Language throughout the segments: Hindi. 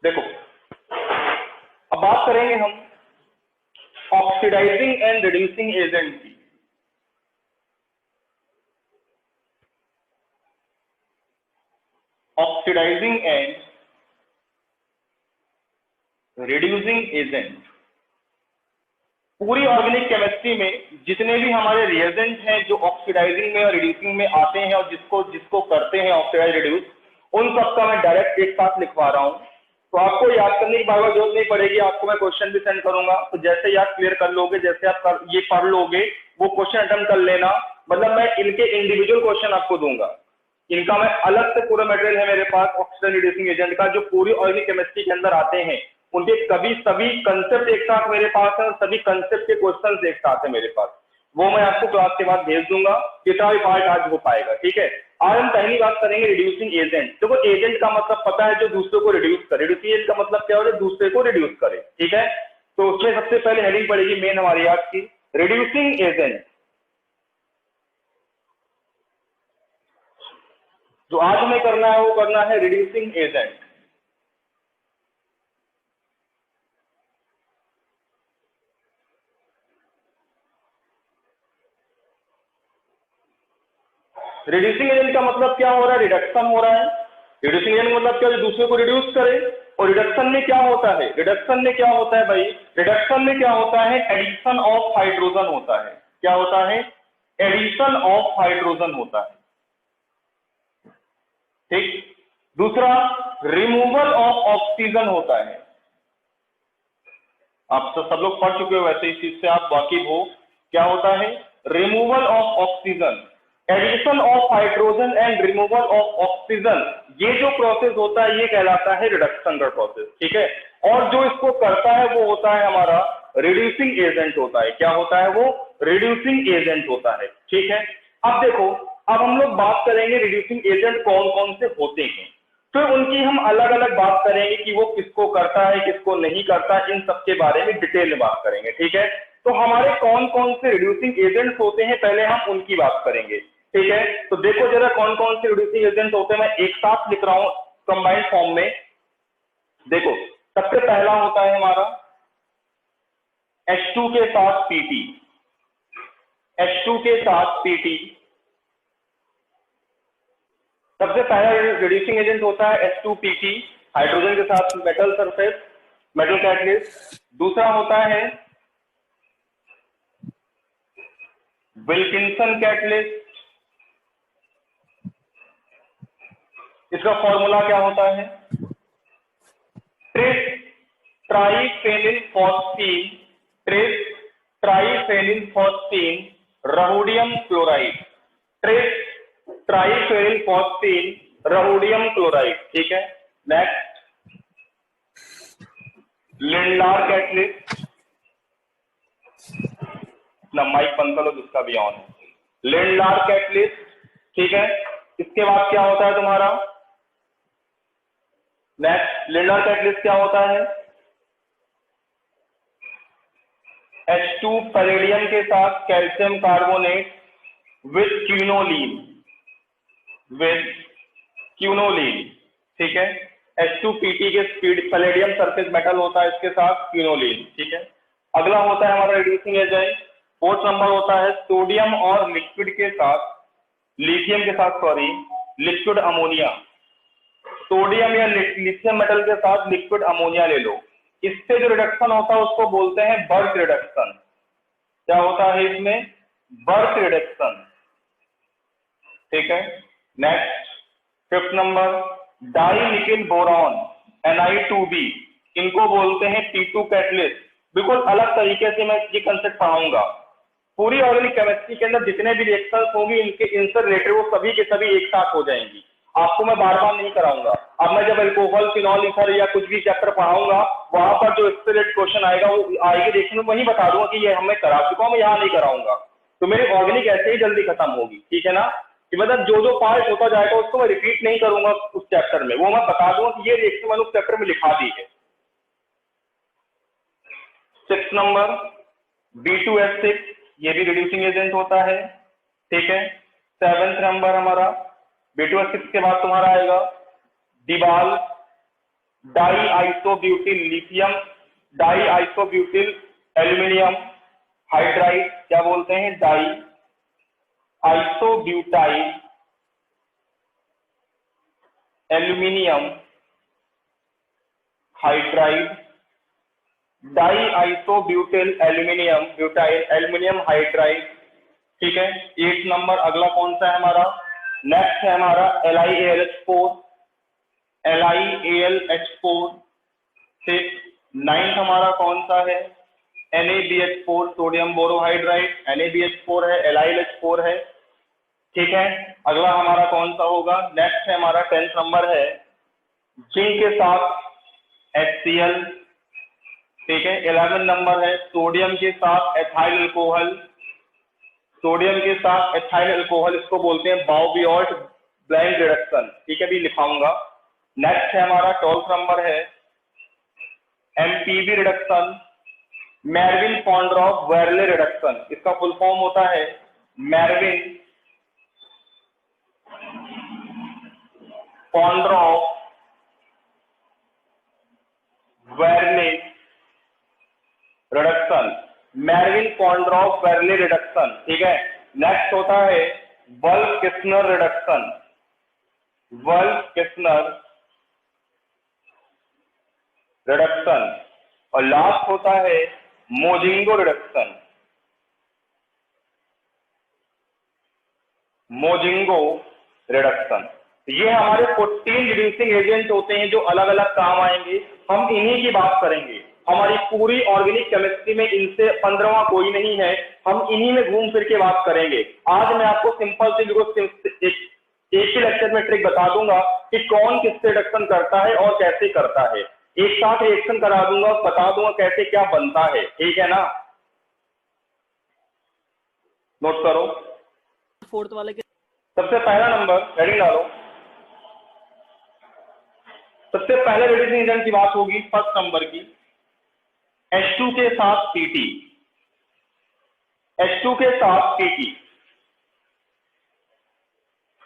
देखो, अब बात करेंगे हम ऑक्सीडाइजिंग एंड रिड्यूसिंग एजेंट की। ऑक्सीडाइजिंग एंड रिड्यूसिंग एजेंट, पूरी ऑर्गेनिक केमिस्ट्री में जितने भी हमारे रिएजेंट हैं जो ऑक्सीडाइजिंग में और रिड्यूसिंग में आते हैं और जिसको जिसको करते हैं ऑक्सीडाइज रिड्यूस, उन सबका मैं डायरेक्ट एक साथ लिखवा रहा हूं। तो आपको याद करने की बार बार जरूरत नहीं पड़ेगी, आपको मैं क्वेश्चन भी सेंड करूंगा, तो जैसे याद क्लियर कर लोगे, जैसे आप ये पढ़ लोगे वो क्वेश्चन अटेम्प्ट कर लेना। मतलब मैं इनके इंडिविजुअल क्वेश्चन आपको दूंगा, इनका मैं अलग से पूरा मटेरियल है मेरे पास ऑक्सीडाइज रिड्यूसिंग एजेंट का, जो पूरी ऑर्गेनिक केमिस्ट्री के अंदर आते हैं, उनके सभी कंसेप्ट एक साथ मेरे पास है और सभी कंसेप्ट के क्वेश्चंस एक साथ है मेरे पास। वो मैं आपको क्लास के बाद भेज दूंगा, कितना भी पार्ट आज हो पाएगा। ठीक है, आज हम पहली बात करेंगे रिड्यूसिंग एजेंट। देखो, एजेंट का मतलब पता है, जो दूसरे को रिड्यूस करे। रिड्यूसिंग एजेंट का मतलब क्या होता है? दूसरे को रिड्यूस करे। ठीक है, तो उसमें सबसे पहले हेडिंग पड़ेगी मेन हमारी आज की, रिड्यूसिंग एजेंट। जो आज हमें करना है वो करना है रिड्यूसिंग एजेंट। रिड्यूसिंग एजेंट का मतलब क्या हो रहा है? रिडक्शन हो रहा है। रिड्यूसिंग एजेंट मतलब क्या? जो दूसरे को रिड्यूस करे। और रिडक्शन में क्या होता है? रिडक्शन में क्या होता है भाई? रिडक्शन में क्या होता है? एडिशन ऑफ हाइड्रोजन होता है। क्या होता है? एडिशन ऑफ हाइड्रोजन होता है। ठीक। दूसरा, रिमूवल ऑफ ऑक्सीजन होता है। आप सब लोग पढ़ चुके हो वैसे, इस चीज से आप वाकिफ हो। क्या होता है? Removal of oxygen, addition of hydrogen and removal of oxygen. ये जो प्रोसेस होता है ये कहलाता है रिडक्शन का प्रोसेस। ठीक है, और जो इसको करता है वो होता है हमारा रिड्यूसिंग एजेंट होता है। क्या होता है? वो रिड्यूसिंग एजेंट होता है। ठीक है, अब देखो, अब हम लोग बात करेंगे रिड्यूसिंग एजेंट कौन कौन से होते हैं, तो उनकी हम अलग अलग बात करेंगे कि वो किसको करता है किसको नहीं करता, इन सब के बारे में डिटेल में बात करेंगे। ठीक है, तो हमारे कौन कौन से रिड्यूसिंग एजेंट्स होते हैं पहले हम उनकी बात करेंगे। ठीक है, तो देखो जरा कौन कौन से रिड्यूसिंग एजेंट होते हैं, मैं एक साथ लिख रहा हूं कंबाइंड फॉर्म में। देखो, सबसे पहला होता है हमारा H2 के साथ Pt। H2 के साथ Pt सबसे पहला रिड्यूसिंग एजेंट होता है H2Pt, हाइड्रोजन के साथ मेटल सरफेस, मेटल कैटलिस्ट। दूसरा होता है विल्किंसन कैटलिस्ट। इसका फॉर्मूला क्या होता है? Tris triphenyl phosphine, tris triphenyl phosphine rhodium chloride, tris triphenyl phosphine rhodium chloride. ठीक है, नेक्स्ट लिंडार कैटलिस्ट। ना माइक बंद कर लो जिसका भी ऑन है। Lindlar catalyst. ठीक है, इसके बाद क्या होता है तुम्हारा? नेक्स्ट लिंडार कैटलिस्ट क्या होता है? H2 पैलेडियम के साथ कैल्शियम कार्बोनेट विद क्यूनोलीन, विद क्यूनोलीन। ठीक है, H2Pt के स्पीड पैलेडियम सरफेस मेटल होता है, इसके साथ क्यूनोलीन। ठीक है, अगला होता है हमारा रिड्यूसिंग एजेंट, फोर्थ नंबर होता है सोडियम और लिक्विड के साथ, लिथियम के साथ सॉरी, लिक्विड अमोनिया। सोडियम या लिथियम मेटल के साथ लिक्विड अमोनिया ले लो, इससे जो रिडक्शन होता है उसको बोलते हैं बर्क रिडक्शन। क्या होता है इसमें? Birch reduction. ठीक है, next fifth number di nickel boron Ni2b, इनको बोलते हैं P2 कैटलिस्ट। बिल्कुल अलग तरीके से मैं ये कंसेप्ट पढ़ाऊंगा। पूरी ऑर्गेनिक केमिस्ट्री के अंदर जितने भी रिएक्शंस होंगी इनके इनसे रिलेटेड वो सभी के सभी एक साथ हो जाएंगी, आपको मैं बार बार नहीं कराऊंगा। अब मैं जब एल्कोहल फिनॉल ईथर या कुछ भी चैप्टर पढ़ाऊंगा वहां पर जो इससे रिलेटेड क्वेश्चन आएगा वो आएगी देखने में, वही बता दूंगा कि ये हमें करा चुका हूं, मैं यहाँ नहीं कराऊंगा। तो मेरी ऑर्गेनिक ऐसे ही जल्दी खत्म होगी। ठीक है ना, कि मतलब जो जो पार्ट होता जाएगा उसको मैं रिपीट नहीं करूंगा उस चैप्टर में, वो मैं बता दूंगा कि ये रिएक्शन मैंने उस चैप्टर में लिखा दी है। 6 नंबर B2H6, ये भी रिड्यूसिंग एजेंट होता है। ठीक है, 7th नंबर हमारा B2H6 के बाद तुम्हारा आएगा DIBAL, di isobutyl lithium, di isobutyl aluminium hydride, क्या बोलते हैं, di isobutyl aluminium hydride, di isobutyl aluminium butyl aluminium hydride, ठीक है। 8 नंबर। अगला कौन सा है हमारा, नेक्स्ट है हमारा LiAlH4, LiAlH4। फिर 9th हमारा कौन सा है, NaBH4 सोडियम बोरोहाइड्राइड, NaBH4 है, LiLH4 है, ठीक है। अगला हमारा कौन सा होगा, नेक्स्ट है हमारा 10th नंबर है जिंक के साथ HCl, ठीक है। 11 नंबर है सोडियम के साथ एथाइल अल्कोहल, सोडियम के साथ एथाइल अल्कोहल, इसको बोलते हैं बाउबियोट ब्लेंड रिडक्शन, ठीक है, भी लिखाऊंगा। नेक्स्ट है हमारा 12th नंबर है MPB रिडक्शन, मेरविन पॉन्ड्रॉफ वेरले रिडक्शन, इसका फुल फॉर्म होता है मेरविन पॉन्ड्रॉफ वेरले रिडक्शन, मेरविन पॉन्ड्रॉफ वेरले रिडक्शन, ठीक है। नेक्स्ट होता है वल्फ किस्नर रिडक्शन, वल्फ किस्नर रिडक्शन, और लास्ट होता है मोजिंगो रिडक्शन, मोजिंगो रिडक्शन। ये हमारे 14 रिड्यूसिंग एजेंट होते हैं जो अलग अलग काम आएंगे, हम इन्हीं की बात करेंगे। हमारी पूरी ऑर्गेनिक केमिस्ट्री में इनसे 15वां कोई नहीं है, हम इन्हीं में घूम फिर के बात करेंगे। आज मैं आपको सिंपल से एक ही लेक्चर में ट्रिक बता दूंगा कि कौन किससे रिडक्शन करता है और कैसे करता है, एक साथ रिएक्शन करा दूंगा, बता दूंगा कैसे क्या बनता है, ठीक है ना। नोट करो। 4th वाले के सबसे पहला नंबर हेडिंग डालो, सबसे पहले रिड्यूसिंग एजेंट की बात होगी फर्स्ट नंबर की, H2 के साथ Pt, H2 के साथ Pt।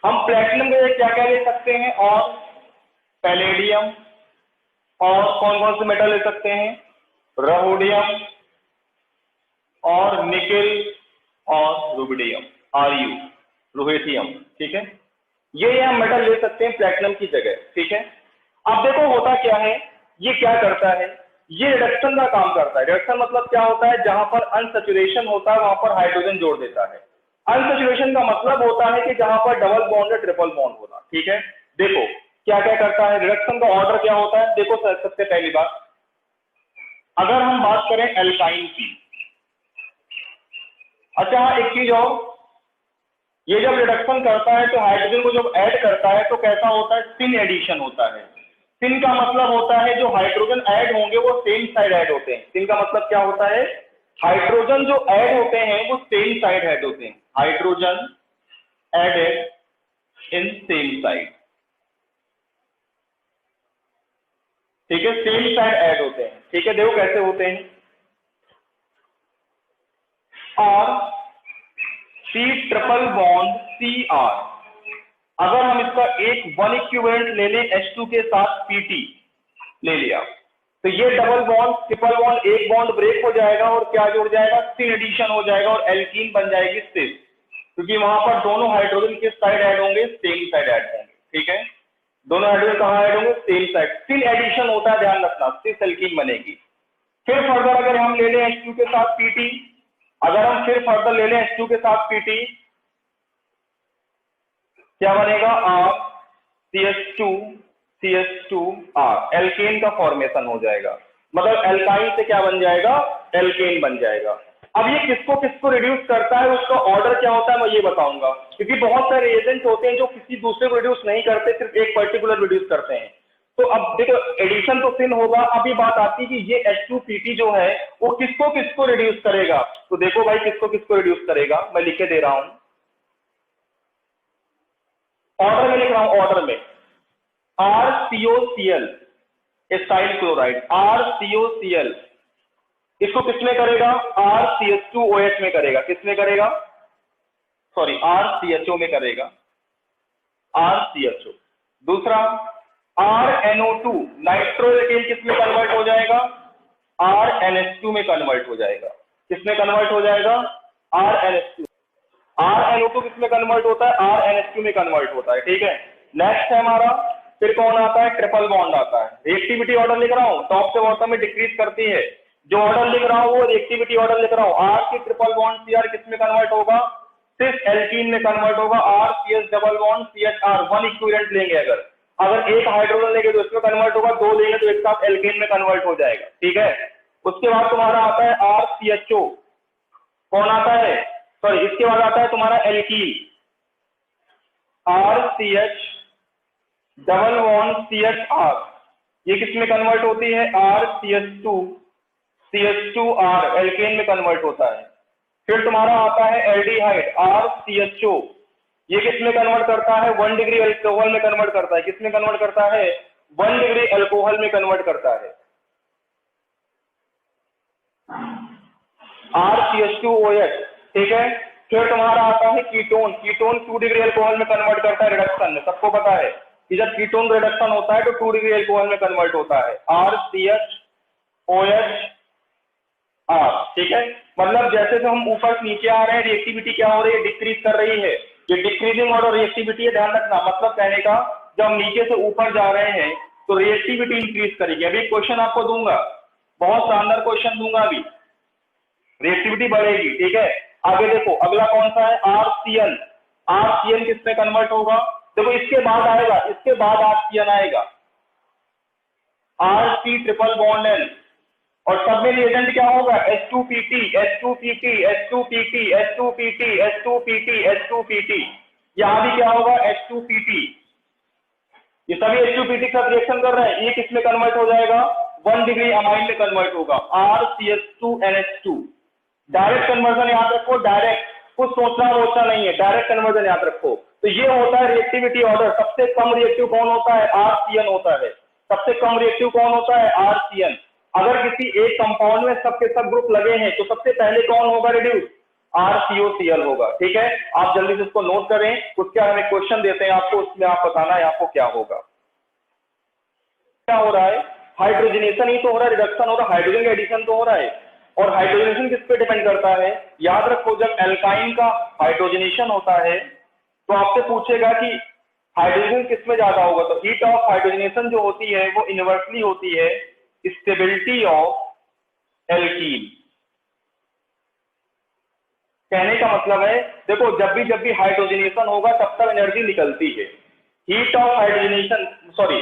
हम प्लेटिनम के क्या क्या ले सकते हैं, और पैलेडियम, और कौन कौन से मेटल ले सकते हैं, रहोडियम और निकेल और रुबिडियम, Ru रुहेथियम, ठीक है। ये हम मेटल ले सकते हैं प्लेटिनम की जगह, ठीक है। अब देखो होता क्या है, ये क्या करता है, ये रिडक्शन का काम करता है। रिडक्शन मतलब क्या होता है, जहां पर अनसैचुरेशन होता है वहां पर हाइड्रोजन जोड़ देता है। अनसैचुरेशन का मतलब होता है कि जहां पर डबल बॉन्ड या ट्रिपल बॉन्ड होना, ठीक है। देखो क्या क्या करता है, रिडक्शन का ऑर्डर क्या होता है, देखो सबसे पहली बात, अगर हम बात करें एल्काइन की, अच्छा एक चीज और, ये जब रिडक्शन करता है तो हाइड्रोजन को जब ऐड करता है तो कैसा होता है, सिन एडिशन होता है। सिन का मतलब होता है जो हाइड्रोजन ऐड होंगे वो सेम साइड ऐड होते हैं। सिन का मतलब क्या होता है, हाइड्रोजन जो ऐड होते हैं वो सेम साइड ऐड होते हैं, hydrogen added in same side, ठीक है, सेम साइड ऐड होते हैं, ठीक है। देखो कैसे होते हैं, और C ट्रिपल बॉन्ड Cr, अगर हम इसका एक 1 इक्विवेलेंट ले लें H2 के साथ Pt ले लिया तो ये डबल बॉन्ड ट्रिपल बॉन्ड एक बॉन्ड ब्रेक हो जाएगा और क्या जुड़ जाएगा, सिन एडिशन हो जाएगा और एल्कीन बन जाएगी सिस, क्योंकि वहां पर दोनों हाइड्रोजन किस साइड ऐड होंगे, सेम साइड ऐड होंगे, ठीक है। दोनों हाइड्रोजन कहां ऐड होंगे, सेम साइड, सिन एडिशन होता है, ध्यान रखना, सिस एल्कीन बनेगी। फिर फर्दर अगर हम ले लें H2 के साथ Pt, अगर हम फिर फर्दर ले लें H2 के साथ Pt, क्या बनेगा, R CH2R, एल्केन का फॉर्मेशन हो जाएगा, मतलब एल्काइन से क्या बन जाएगा, एल्केन बन जाएगा। अब ये किसको किसको रिड्यूस करता है, उसका ऑर्डर क्या होता है मैं ये बताऊंगा, क्योंकि बहुत सारे एजेंट्स होते हैं जो किसी दूसरे को रिड्यूस नहीं करते, सिर्फ एक पर्टिकुलर रिड्यूस करते हैं। तो अब देखो एडिशन तो सिन होगा, अभी बात आती है कि ये H2Pt जो है वो किसको किसको रिड्यूस करेगा। तो देखो भाई किसको किसको रिड्यूस करेगा, मैं लिख के दे रहा हूं, ऑर्डर में लिख रहा हूं, ऑर्डर में RCOCl एसाइल क्लोराइड, RCOCl इसको किसमें करेगा, RCH2OH में करेगा, किसमें करेगा, सॉरी RCHO में करेगा, RCHO। दूसरा RNO2 नाइट्रोएल्केन किस में कन्वर्ट हो जाएगा? RNH2 में कन्वर्ट हो जाएगा। किस में कन्वर्ट हो जाएगा? RNH2। RNO2 किस में कन्वर्ट होता है? RNH2 में कन्वर्ट होता है। ठीक है, नेक्स्ट है हमारा, फिर कौन आता है? ट्रिपल बॉन्ड आता है। रिएक्टिविटी ऑर्डर लिख रहा हूं, टॉप से बॉटम में डिक्रीज करती है। जो ऑर्डर लिख रहा हूं वो रिएक्टिविटी ऑर्डर लिख रहा हूं। R की ट्रिपल बॉन्ड CR किस में कन्वर्ट होगा? सिर्फ एल्कीन में कन्वर्ट होगा। RCH double bond CHR, one equivalent लेंगे। अगर एक हाइड्रोजन लेंगे तो इसमें कन्वर्ट होगा, दो लेंगे तो एक साथ एल्केन में कन्वर्ट हो जाएगा। ठीक है, उसके बाद तुम्हारा आता है RCHO। कौन आता है? सॉरी, इसके बाद आता है तुम्हारा alkene, RCH double bond CHR। ये किस में कन्वर्ट होती है? RCH2 CH2R, एल्केन में कन्वर्ट होता है। फिर तुम्हारा आता है एल्डिहाइड, RCHO। ये किस में कन्वर्ट करता है? 1 डिग्री अल्कोहल में कन्वर्ट करता है। किस में कन्वर्ट करता है? 1 डिग्री अल्कोहल में कन्वर्ट करता है। RCH2OH। ठीक है, फिर तुम्हारा आता है कीटोन। कीटोन 2 डिग्री अल्कोहल में कन्वर्ट करता है रिडक्शन में। सबको पता है कि जब कीटोन रिडक्शन होता है तो 2 डिग्री अल्कोहल में कन्वर्ट होता है, RCHOH। ठीक है, मतलब जैसे से हम ऊपर से नीचे आ रहे हैं, रिएक्टिविटी क्या हो रही है? डिक्रीज कर रही है। ये डिक्रीजिंग ऑर्डर रिएक्टिविटी है, ध्यान रखना। मतलब कहने का, जब हम नीचे से ऊपर जा रहे हैं तो रिएक्टिविटी इंक्रीज करेगी। अभी क्वेश्चन आपको दूंगा, बहुत शानदार क्वेश्चन दूंगा अभी, रिएक्टिविटी बढ़ेगी। ठीक है, आगे देखो, अगला कौन सा है? RCN। RCN किस में कन्वर्ट होगा? देखो इसके बाद आएगा, इसके बाद RCN आएगा, RC ट्रिपल बॉन्ड N। और सब में रिएजेंट क्या होगा? H2PT H2PT H2PT H2PT H2PT H2PT। यहां भी क्या होगा? H2PT। ये सभी H2PT के साथ रिएक्शन कर रहे हैं। ये किस में कन्वर्ट हो जाएगा? 1 डिग्री अमाइन में कन्वर्ट होगा, RCH2NH2। डायरेक्ट कन्वर्जन याद रखो, डायरेक्ट, कुछ सोचना वोचना नहीं है, डायरेक्ट कन्वर्जन याद रखो। तो ये होता है रिएक्टिविटी ऑर्डर। सबसे कम रिएक्टिव कौन होता है? RCN होता है। सबसे कम रिएक्टिव कौन होता है? RCN। अगर किसी एक कंपाउंड में सबके सब ग्रुप लगे हैं तो सबसे पहले कौन होगा रिड्यूस? RCOCl होगा। ठीक है, आप जल्दी से उसको नोट करें। उसके हम एक क्वेश्चन देते हैं आपको, उसमें आप बताना है आपको क्या होगा। क्या हो रहा है? हाइड्रोजनेशन ही तो हो रहा है, रिडक्शन हो रहा है, हाइड्रोजन का एडिशन तो हो रहा है। और हाइड्रोजनेशन किस पे डिपेंड करता है? याद रखो, जब एल्काइन का हाइड्रोजनेशन होता है तो आपसे पूछेगा कि हाइड्रोजन किस में ज्यादा होगा। तो हीट ऑफ हाइड्रोजनेशन जो होती है वो इनवर्सली होती है स्टेबिलिटी ऑफ एल्कीन। कहने का मतलब है, देखो जब भी हाइड्रोजनेशन होगा तब तक एनर्जी निकलती है। Heat of hydrogenation, sorry,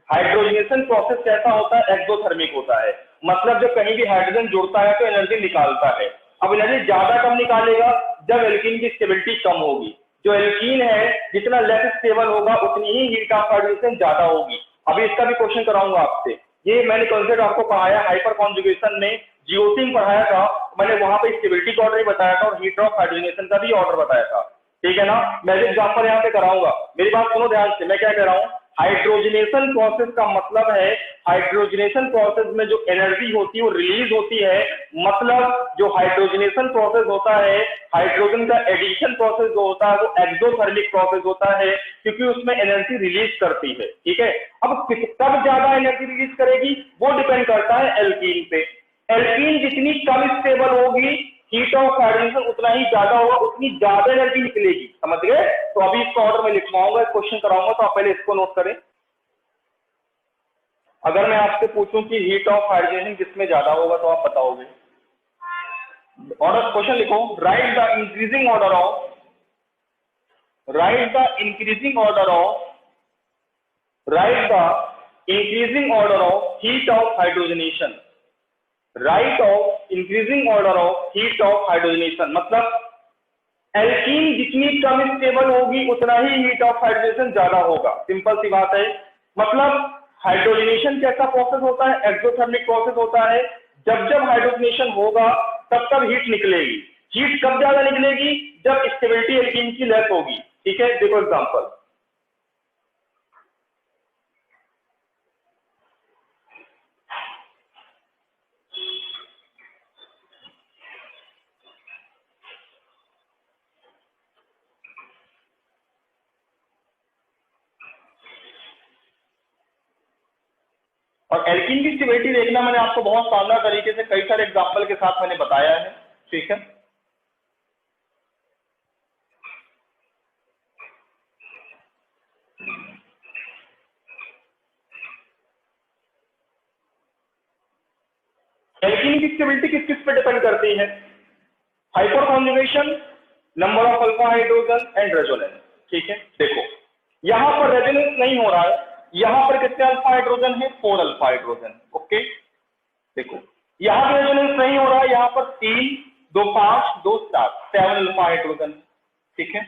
hydrogenation process कैसा होता है? एक्सोथर्मिक होता है। मतलब जब कहीं भी हाइड्रोजन जुड़ता है तो एनर्जी निकालता है। अब एनर्जी ज्यादा कब निकालेगा? जब एल्कीन की स्टेबिलिटी कम होगी। जो एल्कीन है जितना लेस स्टेबल होगा उतनी ही हीट ऑफ हाइड्रोजनेशन ज्यादा होगी। अभी इसका भी क्वेश्चन कराऊंगा आपसे। ये मैंने कॉन्सेप्ट आपको पढ़ाया हाइपर कॉन्जुगेशन में, जीओसी में पढ़ाया था। मैंने वहां पे स्टेबिलिटी का ऑर्डर बताया था और हीट ऑफ हाइड्रोजनेशन का भी ऑर्डर बताया था। ठीक है ना, मैं एग्जांपल यहाँ पे कराऊंगा। मेरी बात सुनो ध्यान से, मैं क्या कह रहा हूँ। हाइड्रोजनेशन प्रोसेस का मतलब है, हाइड्रोजनेशन प्रोसेस में जो एनर्जी होती है वो रिलीज होती है। मतलब जो हाइड्रोजनेशन प्रोसेस होता है, हाइड्रोजन का एडिशन प्रोसेस जो होता है वो एक्सोथर्मिक प्रोसेस होता है, क्योंकि उसमें एनर्जी रिलीज करती है। ठीक है, अब कब ज्यादा एनर्जी रिलीज करेगी वो डिपेंड करता है एल्कीन पे। एल्कीन जितनी कम स्टेबल होगी, हीट ऑफ हाइड्रोजनेशन उतना ही ज्यादा होगा, उतनी ज्यादा एनर्जी निकलेगी। समझ गए? तो अभी इसका ऑर्डर में लिखवाऊंगा, क्वेश्चन कराऊंगा, तो आप पहले इसको नोट करें। अगर मैं आपसे पूछूं कि हीट ऑफ हाइड्रोजनेशन किसमें ज्यादा होगा तो आप बताओगे। ऑर्डर क्वेश्चन लिखो, right the increasing order of, right the increasing order of, right the increasing order of heat of hydrogenation. Right of increasing order of heat of hydrogenation. मतलब एल्कीन जितनी कम स्टेबल होगी उतना ही हीट ऑफ हाइड्रोजनेशन ज्यादा होगा। सिंपल सी बात है। मतलब हाइड्रोजनेशन कैसा प्रोसेस होता है? एक्सोथर्मिक प्रोसेस होता है। जब हाइड्रोजनेशन होगा तब तब हीट निकलेगी। हीट कब ज्यादा निकलेगी? जब स्टेबिलिटी एल्कीन की लेस होगी। ठीक है, देखो एग्जांपल। और एल्कीन की स्टेबिलिटी देखना मैंने आपको बहुत शानदार तरीके से कई सारे एग्जांपल के साथ मैंने बताया है, ठीक है। एल्कीन की स्टेबिलिटी किस किस पे डिपेंड करती है? Hyper conjugation, number of alpha hydrogen and resonance, ठीक है। देखो यहां पर रेजोनेंस नहीं हो रहा है, यहां पर कितने अल्फा हाइड्रोजन है? 4 अल्फा हाइड्रोजन, ओके। देखो यहां पर रेजोनेंस नहीं हो रहा है, यहां पर 3 2 5 2 7 अल्फा हाइड्रोजन, ठीक है।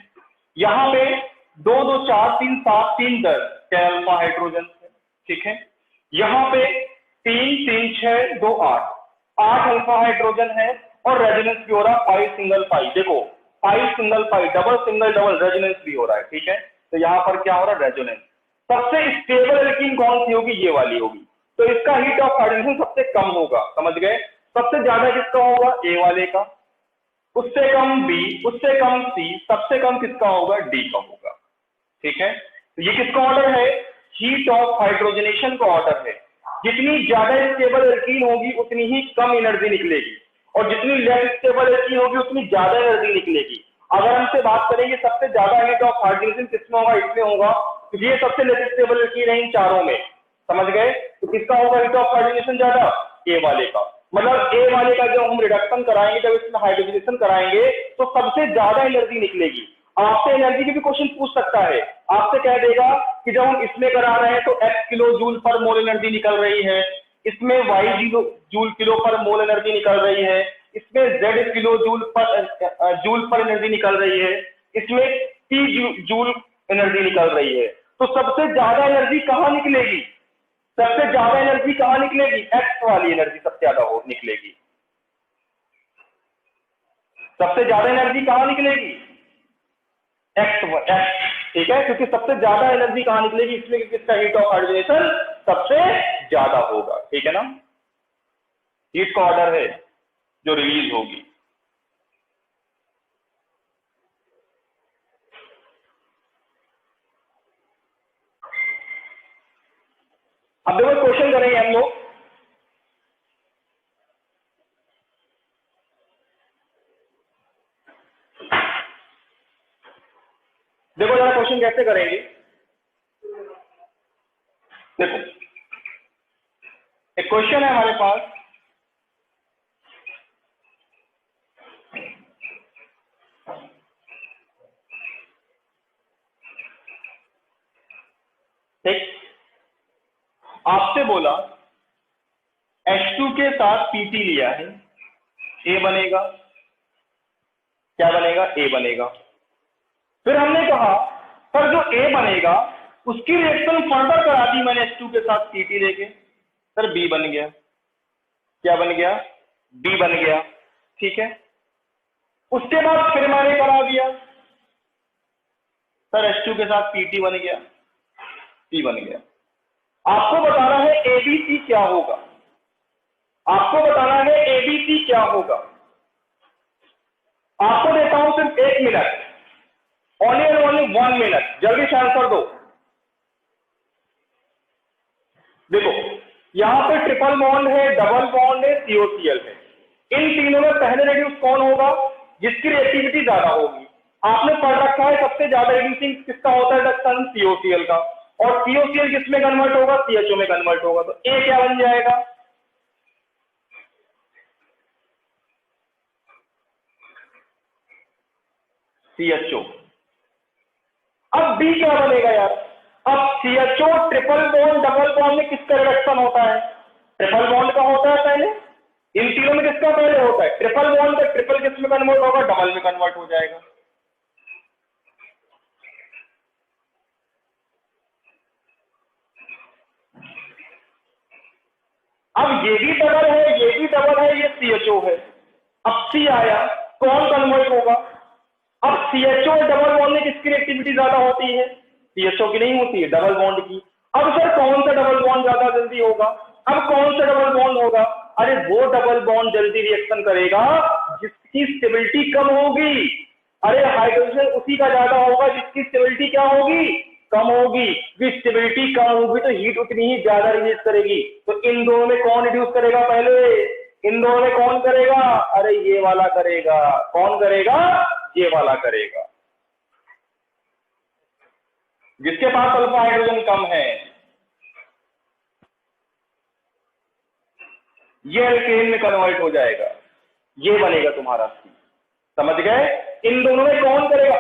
यहां पे 2 2 4 3 7 3 10 10 अल्फा हाइड्रोजन, ठीक है। यहां पे 3 3 6 2 8 8 अल्फा हाइड्रोजन है और रेजोनेंस भी हो रहा है 5 सिंगल 5। देखो 5 single 5 double single double resonance भी हो रहा है, ठीक है। तो यहां पर क्या हो रहा है? रेजोनेंस। सबसे स्टेबल एल्कीन कौन सी होगी? ये वाली होगी। तो इसका हीट ऑफ हाइड्रोजन सबसे कम होगा, समझ गए। सबसे ज्यादा किसका होगा? ए वाले का, उससे कम बी, उससे कम सी, सबसे कम किसका होगा? डी का होगा, ठीक है। तो ये किसका ऑर्डर है? हीट ऑफ हाइड्रोजनेशन का ऑर्डर है। जितनी ज्यादा स्टेबल एल्कीन होगी उतनी ही कम एनर्जी निकलेगी, और जितनी लेस स्टेबल एल्कीन होगी उतनी ज्यादा एनर्जी निकलेगी। अगर हमसे बात करेंगे सबसे ज्यादा हीट ऑफ हाइड्रोजन किसमें होगा? इसमें होगा, क्योंकि ये सबसे लेस स्टेबल एल्कीन है इन चारों में, समझ गए। तो किसका होगा हीट ऑफ हाइड्रोजनेशन ज्यादा? ए वाले का। मतलब ए वाले का जब हम रिडक्शन कराएंगे, जब इसमें हाइड्रोजनेशन कराएंगे तो सबसे ज्यादा एनर्जी निकलेगी। आपसे एनर्जी के भी क्वेश्चन पूछ सकता है, आपसे कह देगा कि जब हम इसमें करा रहे हैं तो x किलो जूल पर मोल एनर्जी निकल रही है, इसमें y जूल किलो पर मोल एनर्जी निकल रही है, इसमें z किलो जूल पर एनर्जी निकल रही है, इसमें t जूल एनर्जी निकल रही है। तो सबसे ज्यादा एनर्जी कहां निकलेगी? सबसे ज्यादा एनर्जी कहां निकलेगी? x वाली एनर्जी सबसे ज्यादा निकलेगी। सबसे ज्यादा एनर्जी कहां निकलेगी? एक्स, ठीक है, क्योंकि सबसे ज्यादा एनर्जी कहां निकलेगी? इसमें कि किसका हीट ऑफ हाइड्रोजनेशन सबसे ज्यादा होगा, ठीक है ना। हीट का ऑर्डर है जो रिलीज होगी। अब देखो क्वेश्चन करेंगे हम लोग। देखो जरा क्वेश्चन कैसे करेंगे। देखो एक क्वेश्चन है हमारे पास, ठीक, आपसे बोला H2 के साथ PT लिया है, A बनेगा, क्या बनेगा? A बनेगा। फिर हमने कहा सर जो A बनेगा उसकी रिएक्शन फर्दर करा दी मैंने H2 के साथ PT लेके, सर B बन गया। क्या बन गया? B बन गया, ठीक है। उसके बाद फिर मैंने करा दिया, सर H2 के साथ PT बन गया, C बन गया। आपको बताना है ABC क्या होगा, आपको बताना है ABC क्या होगा। आपको देता हूं सिर्फ 1 minute, only and only 1 minute, जल्दी से आंसर दो। देखो यहां पे ट्रिपल बॉन्ड है, डबल बॉन्ड है, COCl है। इन तीनों में पहले रेड्यूस कौन होगा? जिसकी रिएक्टिविटी ज्यादा होगी। आपने पढ़ रखा है सबसे ज्यादा रेड्यूसिंग किसका होता है रिडक्शन? COCl का। और COCl किसमें कन्वर्ट होगा? CHO में कन्वर्ट होगा। तो A क्या बन जाएगा? CHO। अब B क्या बनेगा यार? अब CHO triple bond double bond में किसका रिडक्शन होता है? ट्रिपल बॉन्ड का होता है पहले। इन तीनों में किसका पहले होता है? ट्रिपल बॉन्ड का। ट्रिपल किस में कन्वर्ट होगा? डबल में कन्वर्ट हो जाएगा। अब ये भी डबल है, ये भी डबल है, ये CHO है। अब C आया, कौन कन्वर्ट होगा? अब CHO और डबल बॉन्ड में किसकी रिएक्टिविटी ज्यादा होती है? CHO की नहीं होती है, डबल बॉन्ड की। अब सर कौन सा डबल बॉन्ड ज्यादा जल्दी होगा? अब कौन सा डबल बॉन्ड होगा? अरे वो डबल बॉन्ड जल्दी रिएक्शन करेगा जिसकी स्टेबिलिटी कम होगी। अरे हाइड्रोजन उसी का ज्यादा होगा जिसकी स्टेबिलिटी क्या होगी? कम होगी, स्टेबिलिटी कम होगी तो हीट उतनी ही ज्यादा रिलीज करेगी। तो इन दोनों में कौन रिड्यूस करेगा पहले? इन दोनों में कौन करेगा? अरे ये वाला करेगा। कौन करेगा? ये वाला करेगा। जिसके पास अल्फा हाइड्रोजन कम है ये एल्केन में कन्वर्ट हो जाएगा, ये बनेगा तुम्हारा C। समझ गए? इन दोनों में कौन करेगा?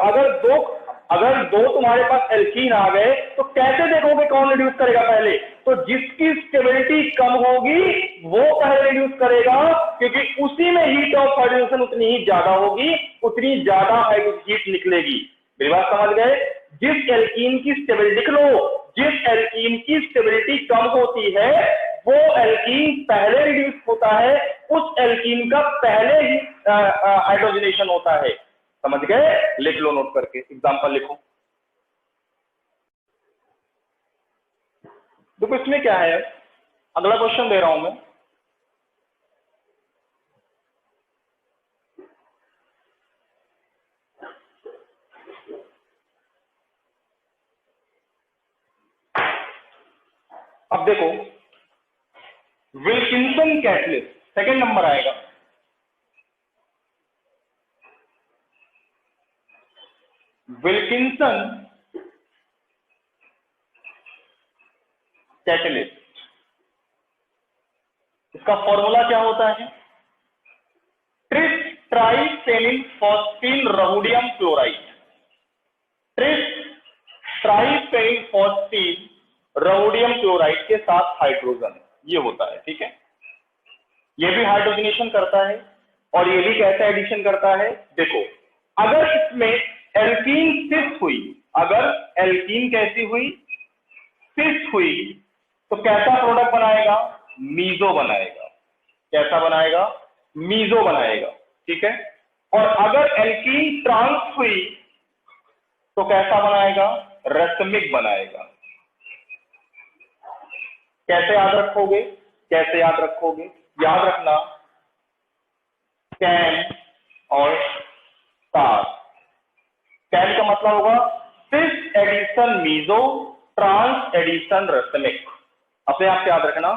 अगर दो तुम्हारे पास एल्कीन आ गए तो कैसे देखोगे कौन रिड्यूस करेगा पहले? तो जिसकी स्टेबिलिटी कम होगी वो पहले रिड्यूस करेगा, क्योंकि उसी में हीट ऑफ हाइड्रोजन उतनी ही ज्यादा होगी, उतनी ज्यादा हीट निकलेगी। मेरी बात समझ गए? जिस एल्कीन की स्टेबिलिटी, लिख लो, जिस एल्कीन की स्टेबिलिटी कम होती है वो एल्कीन पहले रिड्यूस होता है, उस एल्कीन का पहले ही हाइड्रोजनेशन होता है। समझ गए? लिख लो नोट करके, एग्जांपल लिखो। देखो इसमें क्या है, अगला क्वेश्चन दे रहा हूं मैं। अब देखो विल्किंसन कैटलिस्ट, सेकंड नंबर आएगा। विल्किंसन कैटलिस्ट, इसका फॉर्मूला क्या होता है? Tris triphenyl phosphine rhodium chloride. Tris triphenyl phosphine rhodium chloride के साथ हाइड्रोजन, ये होता है। ठीक है, ये भी हाइड्रोजनेशन करता है और ये भी कैसे एडिशन करता है? देखो अगर इसमें एल्कीन सिस हुई, अगर एल्कीन कैसी हुई? सिस हुई, तो कैसा प्रोडक्ट बनाएगा? मीजो बनाएगा। कैसा बनाएगा? मीजो बनाएगा। ठीक है, और अगर एल्कीन ट्रांस हुई तो कैसा बनाएगा? रसमिक बनाएगा। कैसे याद रखोगे? कैसे याद रखोगे? याद रखना कैन और तार। कैन का मतलब होगा cis addition meso, trans addition racemic. अपने आप याद रखना,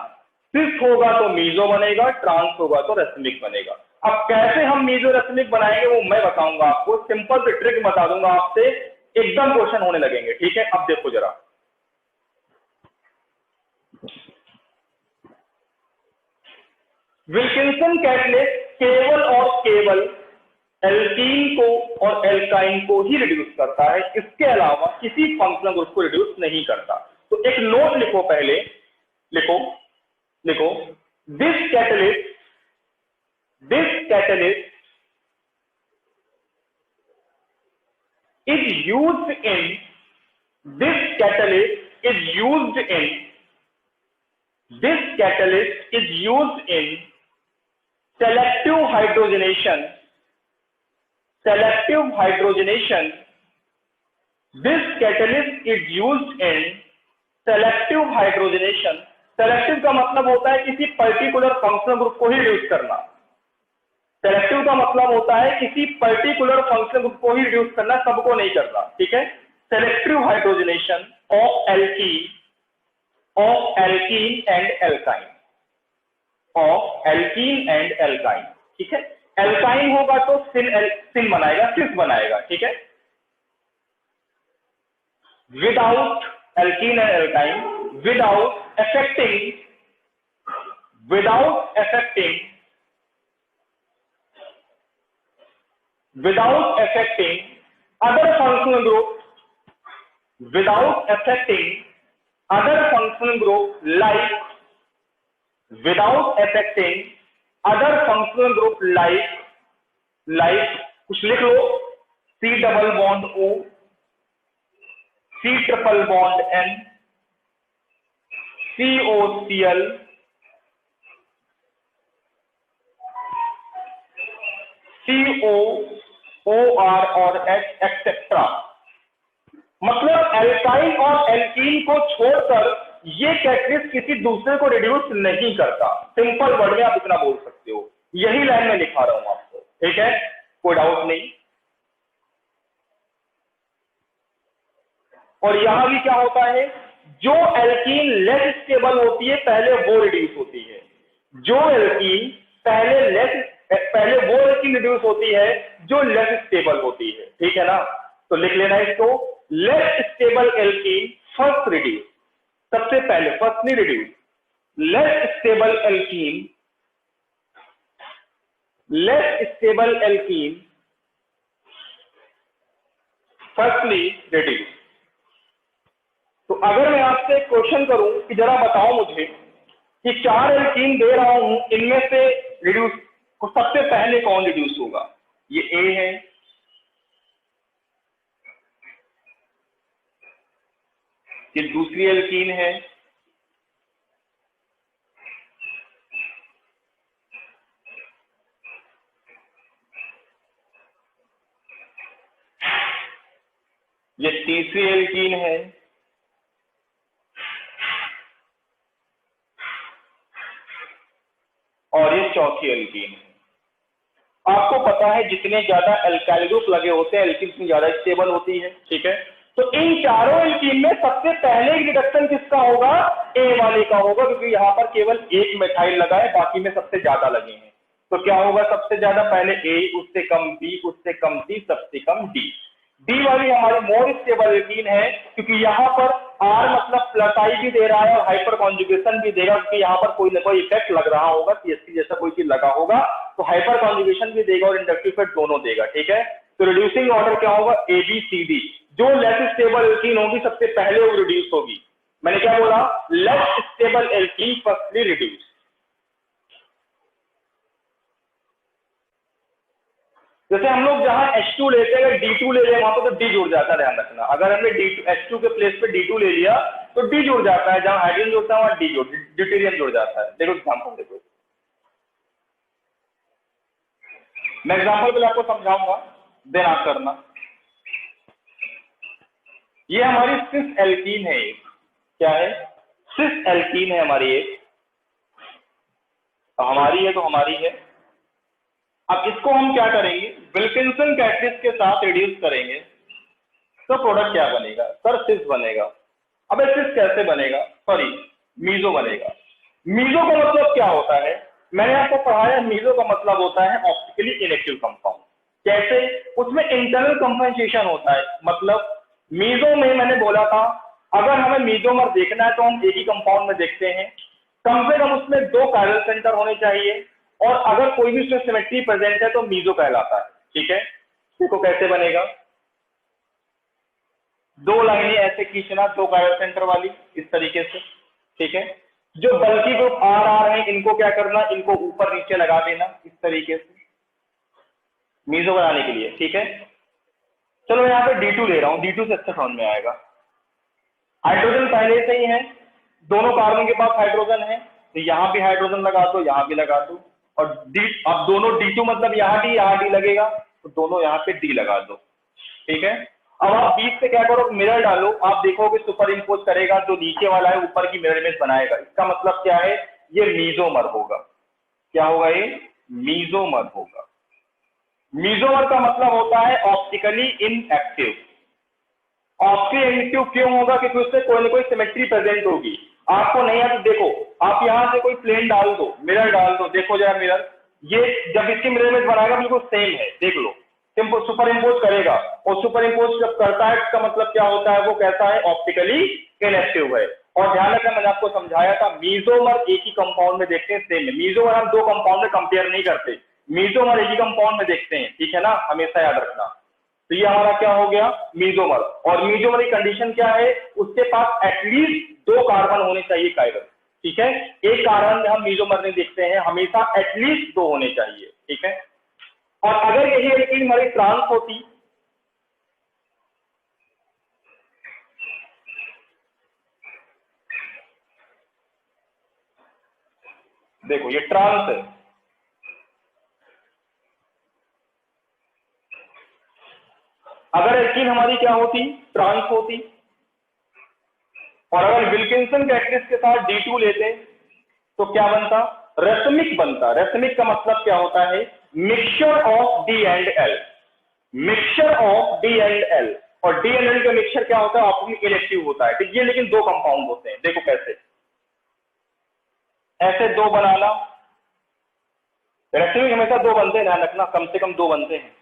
सिस होगा तो मीजो बनेगा, ट्रांस होगा तो रसमिक बनेगा। अब कैसे हम मीजो रसमिक बनाएंगे वो मैं बताऊंगा आपको, सिंपल से ट्रिक बता दूंगा आपसे, एकदम क्वेश्चन होने लगेंगे। ठीक है, अब देखो जरा, विल्किंसन कैटलिस्ट केवल और केवल एल्कीन को और एल्काइन को ही रिड्यूस करता है, इसके अलावा किसी फंक्शनल ग्रुप को रिड्यूस नहीं करता। तो एक नोट लिखो पहले, लिखो लिखो, this catalyst is used in this catalyst is used in selective hydrogenation. This catalyst is used in selective hydrogenation. Selective का मतलब होता है किसी पर्टिकुलर फंक्शनल ग्रुप को ही रिड्यूस करना। सेलेक्टिव का मतलब होता है किसी पर्टिकुलर फंक्शनल ग्रुप को ही रिड्यूस करना, सबको नहीं करना। ठीक है, selective hydrogenation of alkene and alkyne. ठीक है, एल्काइन होगा तो सिन बनाएगा, सिस बनाएगा। ठीक है, without alkene and alkyne, without affecting other functional group, like कुछ लिख लो, C double bond O, C triple bond N, COCl, COOR और H एक्सेट्रा। मतलब एल्काइन और एल्कीन को छोड़कर ये कैटलिस्ट किसी दूसरे को रिड्यूस नहीं करता। सिंपल वर्ड में आप इतना बोल सकते हो, यही लाइन में लिखा रहा हूं आपको। ठीक है, कोई डाउट नहीं। और यहां भी क्या होता है, जो एल्कीन लेस स्टेबल होती है पहले वो रिड्यूस होती है, जो एल्कीन पहले वो एल्कीन रिड्यूस होती है जो लेस स्टेबल होती है, ठीक है ना। तो लिख लेना इसको, less stable alkene first reduce, सबसे पहले फर्स्ट नहीं reduce, less stable alkene firstly reduce. तो अगर मैं आपसे क्वेश्चन करूं कि जरा बताओ मुझे कि 4 एल्कीन दे रहा हूं, इनमें से रिड्यूस को सबसे पहले कौन रिड्यूस होगा, ये ए है, ये दूसरी एल्कीन है, ये तीसरी एल्कीन है, और ये चौथी एल्कीन है। आपको पता है जितने ज्यादा एल्काइल ग्रुप लगे होते हैं एल्कीन उतनी ज्यादा स्टेबल होती है, ठीक है। तो इन चारों एल्कीन में सबसे पहले रिडक्शन किसका होगा, ए वाले का होगा, क्योंकि यहां पर केवल एक मेथाइल लगा है, बाकी में सबसे ज्यादा लगे हैं। तो क्या होगा, सबसे ज्यादा पहले ए, उससे कम बी, उससे कम सी, सबसे कम डी। डी वाली हमारी मोर स्टेबल एल्कीन है, क्योंकि यहाँ पर आर मतलब प्लस आई भी दे रहा है और हाइपर कॉन्जुगेशन भी देगा, क्योंकि यहाँ पर कोई ना कोई इफेक्ट लग रहा होगा, सीएससी जैसा कोई चीज लगा होगा, तो हाइपर कॉन्जुगेशन भी देगा और इंडक्टिव इफेक्ट दोनों देगा, ठीक है। तो रिड्यूसिंग ऑर्डर क्या होगा, ए बी सी डी। जो लेस स्टेबल एल्कीन होगी सबसे पहले वो रिड्यूस होगी। मैंने क्या बोला, less stable alkene firstly reduce. जैसे हम लोग जहां H2 लेते हैं, अगर D2 ले लें वहां पर तो D जुड़ जाता है, ध्यान रखना। अगर हमने H2 के प्लेस पे D2 ले लिया तो D जुड़ जाता है, जहां हाइड्रोजन जुड़ता है वहां ड्यूटेरियम जुड़ जाता है। देखो एग्जाम्पल देखो, मैं एग्जाम्पल पहले आपको समझाऊंगा, देन आप करना। ये हमारी सिस एल्कीन है, एक क्या है, सिस एल्कीन है हमारी एक, हमारी है तो हमारी है। अब इसको हम क्या करेंगे, विल्किंसन कैटलिस्ट के साथ रिड्यूस करेंगे तो प्रोडक्ट क्या बनेगा, सर सिस बनेगा। अब सिस कैसे बनेगा, सॉरी मीजो बनेगा। मीजो का मतलब क्या होता है, मैंने आपको पढ़ाया, मीजो का मतलब होता है ऑप्टिकली इनएक्टिव कंपाउंड। कैसे, उसमें इंटरनल कंपनसेशन होता है। मतलब मीजो में मैंने बोला था, अगर हमें मीजोमर देखना है तो हम एक ही कंपाउंड में देखते हैं, कम से कम उसमें 2 कायरल सेंटर होने चाहिए, और अगर कोई भी उसमें सिमेट्री प्रेजेंट है तो मीजो कहलाता है, ठीक है। देखो कैसे बनेगा, 2 लाइनें ऐसे खींचना, 2 कायरल सेंटर वाली, इस तरीके से, ठीक है। जो बल्कि ग्रुप आर है इनको क्या करना, इनको ऊपर नीचे लगा देना इस तरीके से मीजो बनाने के लिए, ठीक है। चलो मैं यहाँ पे D2 ले रहा हूं, D2 से अच्छा समझ में आएगा। हाइड्रोजन पहले से ही है, दोनों कार्बन के पास हाइड्रोजन है, तो यहाँ भी हाइड्रोजन लगा दो, यहाँ भी लगा दो, और अब दोनों D2 मतलब यहाँ D लगेगा, तो दोनों यहाँ पे D लगा दो, ठीक है। अब आप बीच से क्या करो, मिरर डालो, आप देखोगे सुपर इम्पोज करेगा, जो नीचे वाला है ऊपर की मिरर इमेज बनाएगा। इसका मतलब क्या है, ये मीजोमर होगा। क्या होगा, ये मीजोमर होगा। मीजोमर का मतलब होता है ऑप्टिकली इनएक्टिव। ऑप्टिकली इनएक्टिव क्यों होगा, क्योंकि उससे कोई ना कोई सिमेट्री प्रेजेंट होगी। आपको नहीं है तो देखो, आप यहां से कोई प्लेन डाल दो, मिरर डाल दो, देखो जरा मिरर, ये जब इसकी मिरर इमेज बनाएगा बिल्कुल सेम है, देख लो, सुपर इम्पोज करेगा, और सुपर इम्पोज जब करता है इसका मतलब क्या होता है, वो कहता है ऑप्टिकली इनएक्टिव है। और ध्यान रखना, मैंने आपको समझाया था, मीजोमर एक ही कंपाउंड में देखते हैं, सेम है। मीजोमर हम 2 कंपाउंड में कंपेयर नहीं करते, मीजोमर एक ही कंपाउंड में देखते हैं, ठीक है ना, हमेशा याद रखना। तो ये हमारा क्या हो गया, मीजोमर। और मीजोमर की कंडीशन क्या है, उसके पास एटलीस्ट 2 कार्बन होने चाहिए कायरल, ठीक है। एक कार्बन में हम मीजोमर नहीं देखते हैं, हमेशा एटलीस्ट 2 होने चाहिए, ठीक है। और अगर यही एल्कीन हमारी ट्रांस होती, देखो ये ट्रांस है, अगर एल्कीन हमारी क्या होती, ट्रांस होती, और अगर विल्किंसन कैटलिस्ट के साथ D2 लेते तो क्या बनता, रेसमिक बनता। रेसमिक का मतलब क्या होता है, mixture of D and L, mixture of D and L। और डी एनएल का मिक्सचर क्या होता है, ऑप्टिकली इनएक्टिव होता है। ये लेकिन दो कंपाउंड होते हैं, देखो कैसे, ऐसे दो बनाना, रेक्टिव हमेशा दो बनते हैं, ध्यान रखना, कम से कम दो बनते हैं।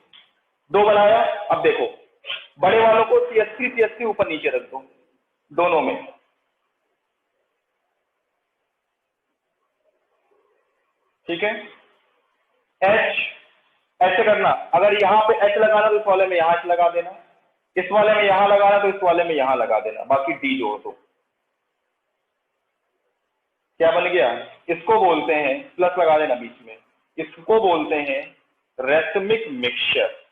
दो बनाया, अब देखो बड़े वालों को CH3 ऊपर नीचे रख दो दोनों में, ठीक है। H ऐसे करना, अगर यहाँ पे H लगाना तो इस वाले में यहाँ H लगा देना, इस वाले में यहाँ लगाना तो इस वाले में यहाँ लगा देना, बाकी D जोड़ दो। क्या बन गया, इसको बोलते हैं, प्लस लगा देना बीच में, इसको बोलते हैं रेसमिक मिक्सचर।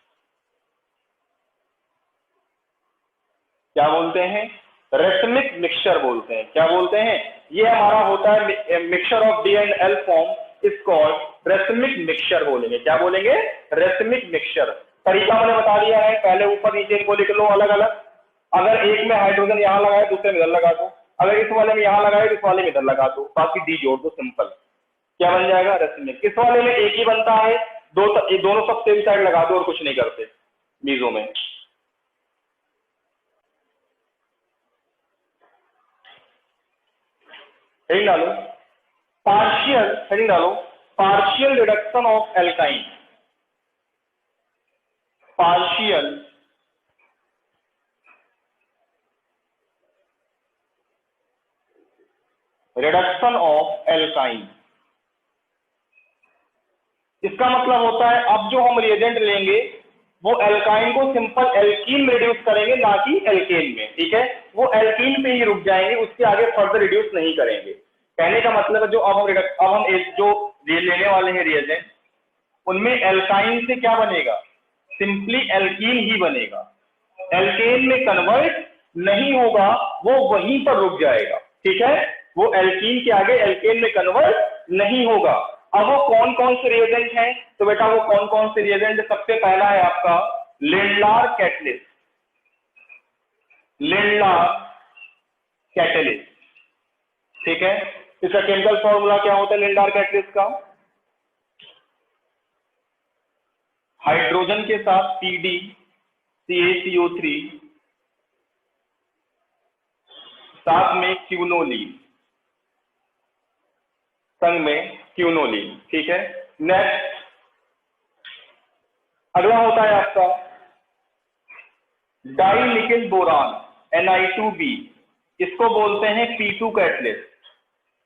क्या बोलते हैं, रेसमिक मिक्सचर बोलते हैं। क्या बोलते हैं, ये हमारा होता है mixture of D and L form is called racemic mixture बोलेंगे। क्या बोलेंगे, रेसमिक मिक्सचर। तरीका मैंने बता दिया है, पहले ऊपर नीचे इनको लिख लो अलग अलग। अगर एक में हाइड्रोजन यहाँ लगाए दूसरे में इधर लगा दो, अगर इस वाले में यहाँ लगाए तो इस वाले में इधर लगा दो, बाकी डी जोड़ दो, सिंपल। क्या बन जाएगा, रेसमिक। इस वाले में एक ही बनता है, दोनों सब सेम साइड लगा दो और कुछ नहीं करते मीजो में। हेडिंग डालो पार्शियल, हेडिंग डालो partial reduction of alkyne, partial reduction of alkyne. इसका मतलब होता है अब जो हम रिएजेंट लेंगे वो एल्काइन को सिंपल एल्कीन में रिड्यूस करेंगे, ना कि एल्केन में, ठीक है। वो एल्कीन पे ही रुक जाएंगे, उसके आगे फर्दर रिड्यूस नहीं करेंगे। कहने का मतलब है जो अब हम जो लेने वाले हैं रिएजेंट, उनमें एल्काइन से क्या बनेगा, सिंपली एल्कीन ही बनेगा, एल्केन में कन्वर्ट नहीं होगा, वो वहीं पर रुक जाएगा, ठीक है। वो एल्कीन के आगे एल्केन में कन्वर्ट नहीं होगा। अब वो कौन कौन से रिएजेंट हैं, तो बेटा वो कौन कौन से रिएजेंट, सबसे पहला है आपका लिंडलार कैटलिस्ट, लिंडलार कैटलिस्ट, ठीक है। इसका केमिकल फॉर्मूला क्या होता है लिंडलार कैटलिस्ट का, हाइड्रोजन के साथ CD CaCO3 साथ में क्यूनोलीन, संग में क्यूनोलीन, ठीक है। नेक्स्ट अगला होता है आपका डाइनिकिल बोरान Ni2B, इसको बोलते हैं P2 कैटलिस्ट।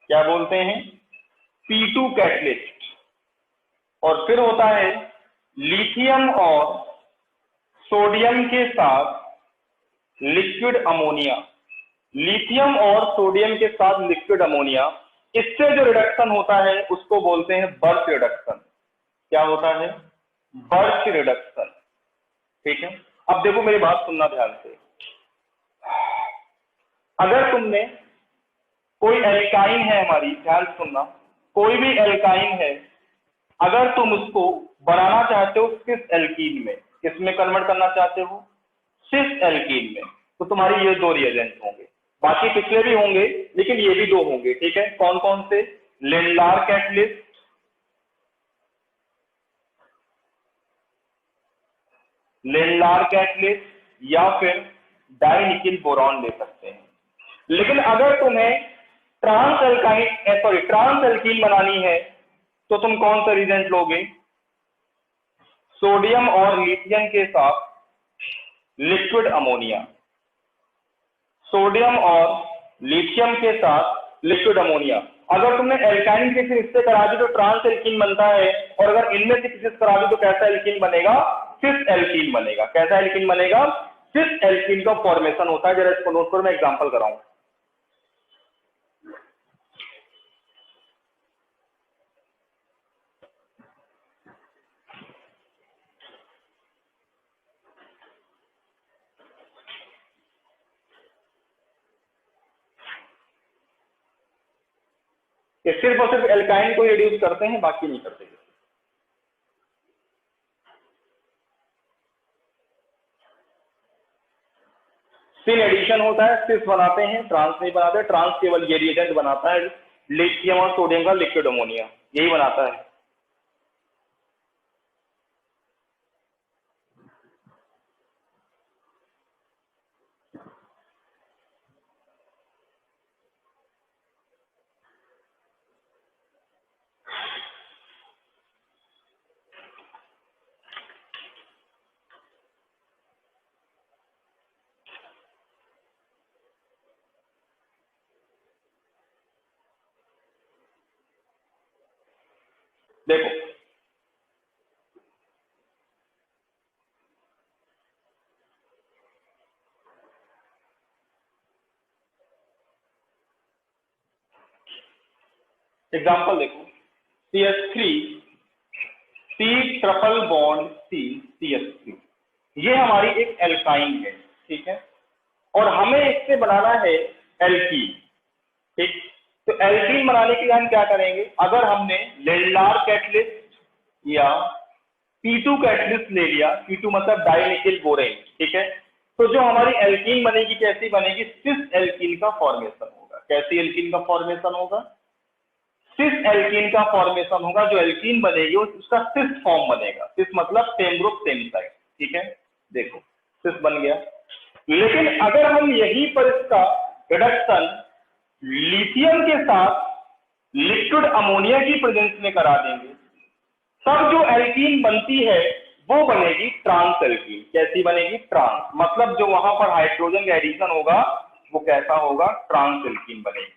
क्या बोलते हैं, P2 कैटलिस्ट। और फिर होता है लिथियम और सोडियम के साथ लिक्विड अमोनिया, लिथियम और सोडियम के साथ लिक्विड अमोनिया, इससे जो रिडक्शन होता है उसको बोलते हैं बर्च रिडक्शन। क्या होता है, बर्च रिडक्शन, ठीक है। अब देखो मेरी बात सुनना ध्यान से, अगर तुमने कोई एल्काइन है हमारी, ध्यान सुनना, कोई भी एल्काइन है, अगर तुम उसको बनाना चाहते हो सिस एल्कीन में, किसमें कन्वर्ट करना चाहते हो, सिस एल्कीन में, तो तुम्हारी ये दो रिएजेंट होंगे, बाकी पिछले भी होंगे लेकिन ये भी दो होंगे, ठीक है। कौन कौन से, लिंडलार कैटलिस्ट, लिंडलार कैटलिस्ट या फिर डाइनिकिल बोरॉन ले सकते हैं। लेकिन अगर तुम्हें ट्रांस एल्कीन बनानी है तो तुम कौन सा रिएजेंट लोगे, सोडियम और लिथियम के साथ लिक्विड अमोनिया, सोडियम और लिथियम के साथ लिक्विड अमोनिया। अगर तुमने एल्काइन किसी इससे करा दी तो ट्रांस एल्कीन बनता है, और अगर इनमें से किसी से करा दी तो कैसा एल्कीन बनेगा, सिस एल्कीन बनेगा। कैसा एल्कीन बनेगा, सिस एल्कीन का फॉर्मेशन होता है। जरा इसको नोट करो, मैं एग्जांपल कराऊं। कि सिर्फ और सिर्फ एल्काइन को रिड्यूस करते हैं, बाकी नहीं करते। सिन एडिशन होता है, सिस बनाते हैं, ट्रांस नहीं बनाते। ट्रांस केवल ये रिएजेंट बनाता है, लिथियम और सोडियम का लिक्विड अमोनिया, यही बनाता है। देखो एग्जाम्पल देखो, CH3 C triple bond C CH3, ये हमारी एक एल्काइन है, ठीक है, और हमें इससे बनाना है एल्कीन, ठीक। तो एल्कीन बनाने के लिए हम क्या करेंगे, अगर हमने लेंडार कैटलिस्ट या P2 कैटलिस्ट ले लिया, P2 मतलब डाइनिकिल बोरेन, ठीक है, तो जो हमारी एल्कीन बनेगी कैसी बनेगी, सिस एल्कीन का फॉर्मेशन होगा। कैसी एल्कीन का फॉर्मेशन होगा, सिस एल्कीन का फॉर्मेशन होगा। जो एल्कीन बनेगी उसका सिस फॉर्म बनेगा। सिस मतलब सेम ग्रुप सेम साइड, ठीक है, देखो सिस बन गया। लेकिन अगर हम यहीं पर इसका रिडक्शन लिथियम के साथ लिक्विड अमोनिया की प्रेजेंस में करा देंगे, तब जो एल्कीन बनती है वो बनेगी ट्रांस एल्कीन। कैसी बनेगी, ट्रांस, मतलब जो वहां पर हाइड्रोजन का एडिशन होगा वो कैसा होगा, ट्रांस एल्कीन बनेगी।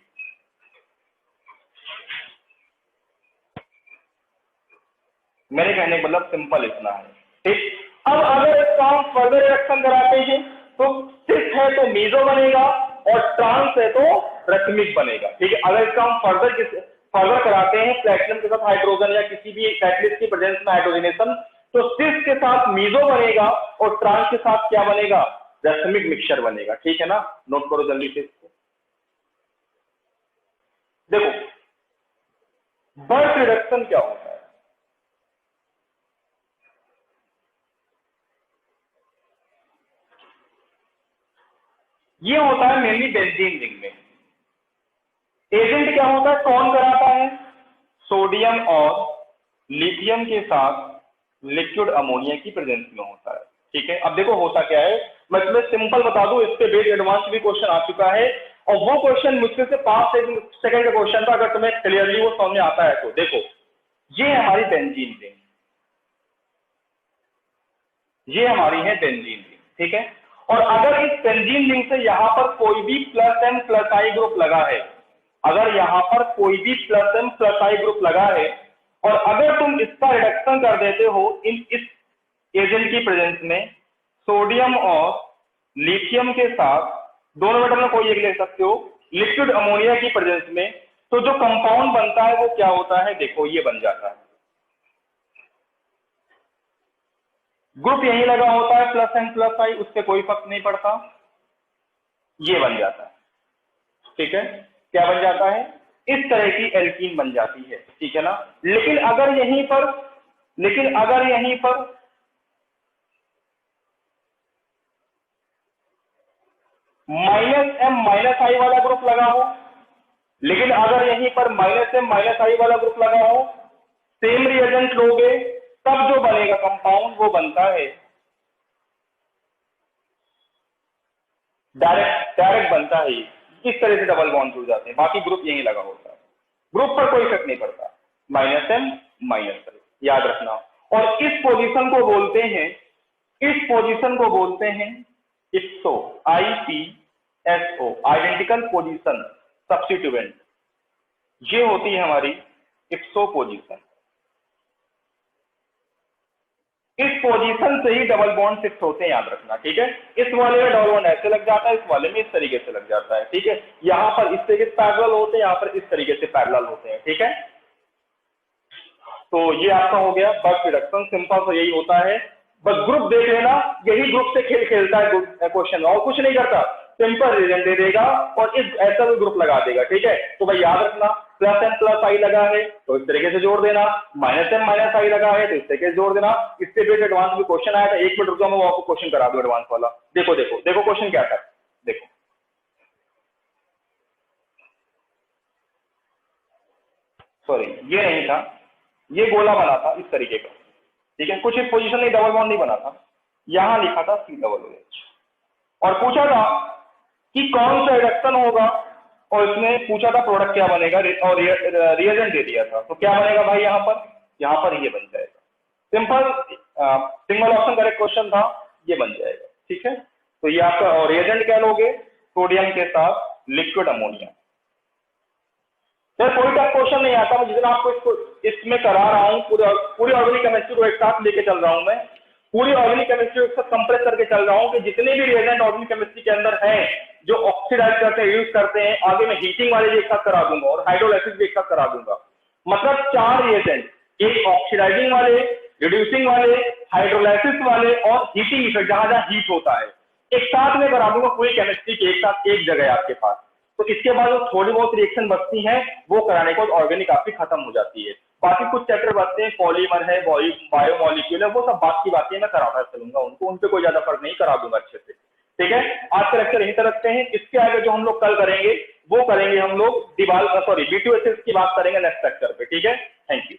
मेरे कहने का मतलब सिंपल इतना है, ठीक। अब अगर इसका हम फर्दर रिएक्शन कराते हैं तो सिस है तो मीजो बनेगा और ट्रांस है तो रश्मिक बनेगा, ठीक है। अगर इसका हम फर्दर कराते हैं प्लेटिनम के साथ हाइड्रोजन या किसी भी कैटलिस्ट की प्रेजेंस में हाइड्रोजनेशन, तो सिस के साथ मीजो बनेगा और ट्रांस के साथ क्या बनेगा, रश्मिक मिक्सचर बनेगा, ठीक है ना। नोट करो जल्दी से इसको। देखो बर्थ रिडक्शन क्या होता है, ये होता है मेनली बेंजीन रिंग में। एजेंट क्या होता है, कौन कराता है, सोडियम और लिथियम के साथ लिक्विड अमोनिया की प्रेजेंस में होता है, ठीक है। अब देखो होता क्या है, मैं तुम्हें सिंपल बता दूं, इसके बेस एडवांस भी क्वेश्चन आ चुका है और वो क्वेश्चन मुश्किल से 5 सेकंड का क्वेश्चन था, अगर तुम्हें क्लियरली वो समझ में आता है तो। देखो ये हमारी बेंजीन रिंग, ये हमारी है बेंजीन रिंग, ठीक है। और अगर इस बेंजीन रिंग से यहां पर कोई भी प्लस एम प्लस आई ग्रुप लगा है, अगर यहां पर कोई भी प्लस एम प्लस आई ग्रुप लगा है और अगर तुम इसका रिडक्शन कर देते हो इस एजेंट की प्रेजेंस में सोडियम और लिथियम के साथ, दोनों मेटल में कोई एक ले सकते हो, लिक्विड अमोनिया की प्रेजेंस में, तो जो कंपाउंड बनता है वो क्या होता है, देखो ये बन जाता है। ग्रुप यही लगा होता है प्लस एन प्लस आई, उससे कोई फर्क नहीं पड़ता, ये बन जाता है, ठीक है। क्या बन जाता है, इस तरह की एल्कीन बन जाती है, ठीक है ना। लेकिन अगर यहीं पर माइनस एम माइनस आई वाला ग्रुप लगा हो, लेकिन अगर यहीं पर माइनस एम माइनस आई वाला ग्रुप लगा हो, सेम रिएजेंट लोगे, तब जो बनेगा कंपाउंड वो बनता है डायरेक्ट बनता है। इस तरह से डबल बॉन्ड जुड़ जाते हैं, बाकी ग्रुप यही लगा होता है, ग्रुप पर कोई इफेक्ट नहीं पड़ता, माइनस एम माइनस आई, याद रखना। और इस पोजीशन को बोलते हैं IPSO, IPSO, identical position substituent, ये होती है हमारी IPSO पोजीशन। इस पोजीशन से ही डबल बॉन्ड फिक्स होते हैं, याद रखना, ठीक है। इस वाले में डबल बॉन्ड ऐसे लग जाता है, इस वाले में इस तरीके से लग जाता है, ठीक है। यहां पर इस तरीके से पैरेलल होते हैं, यहां पर इस तरीके से पैरेलल होते हैं, ठीक है। तो ये आपका हो गया बर्थ रिडक्शन, सिंपल सा यही होता है। बस ग्रुप देख लेना, यही ग्रुप से खेल खेलता है क्वेश्चन, और कुछ नहीं करता, सिंपल रीजन दे देगा और इस ऐसा भी ग्रुप लगा देगा, ठीक है। तो भाई याद रखना, प्लस एम प्लस आई लगा है तो इस तरीके से जोड़ देना, माइनस एम माइनस आई लगा है तो इस तरीके से जोड़ देना। इससे बेस एडवांस भी क्वेश्चन आया था, 1 मिनट रुक जाओ, मैं वो आपको क्वेश्चन करा दूं एडवांस वाला। देखो देखो देखो क्वेश्चन क्या था, देखो सॉरी ये नहीं था, ये गोला बना था इस तरीके का, ठीक है। कुछ इस पोजीशन में डबल बॉन्ड नहीं बना था, यहां लिखा था C OH और पूछा था कि कौन सा रिडक्शन होगा, और इसने पूछा था प्रोडक्ट क्या बनेगा और रिएजेंट दे दिया था, तो क्या बनेगा भाई, यहां पर ये बन जाएगा। Simple single option correct question था, ये बन जाएगा, ठीक है। तो ये आपका, और रिएजेंट क्या लोगे, सोडियम के साथ लिक्विड अमोनिया, सर कोई टफ क्वेश्चन नहीं आता, मैं जितना आपको इसको इसमें करा रहा हूँ, पूरी ऑर्गेनिक केमिस्ट्री को एक साथ लेके चल रहा हूँ मैं, पूरी ऑर्गेनिक केमिस्ट्री को एक साथ कंप्रेस करके चल रहा हूँ कि जितने भी रिएजेंट ऑर्गेनिक केमिस्ट्री के अंदर हैं जो ऑक्सीडाइज करते हैं, यूज करते हैं, आगे मैं हीटिंग वाले भी एक साथ करा दूंगा और हाइड्रोलाइसिस भी एक साथ करा दूंगा। मतलब 4 रिएजेंट, एक ऑक्सीडाइजिंग वाले, रिड्यूसिंग वाले, हाइड्रोलाइसिस वाले और हीटिंग इफेक्ट जहां जहां हीट होता है, एक साथ में करा दूंगा पूरी केमिस्ट्री की, एक साथ एक जगह आपके पास। तो इसके बाद जो थोड़ी बहुत रिएक्शन बचती हैं वो कराने के बाद ऑर्गेनिक आपकी खत्म हो जाती है। बाकी कुछ चैप्टर बचते हैं, पॉलीमर है, बायोमोलिक्यूल है, वो सब बात की बातें मैं कराता चलूंगा उनको, उन पे कोई ज्यादा फर्क नहीं, करा दूंगा अच्छे से। ठीक है, आज का लेक्चर यहीं तक रखते हैं। इसके आगे जो हम लोग कल करेंगे वो करेंगे हम लोग B2SS की बात करेंगे नेक्स्ट लेक्चर पे। ठीक है, थैंक यू।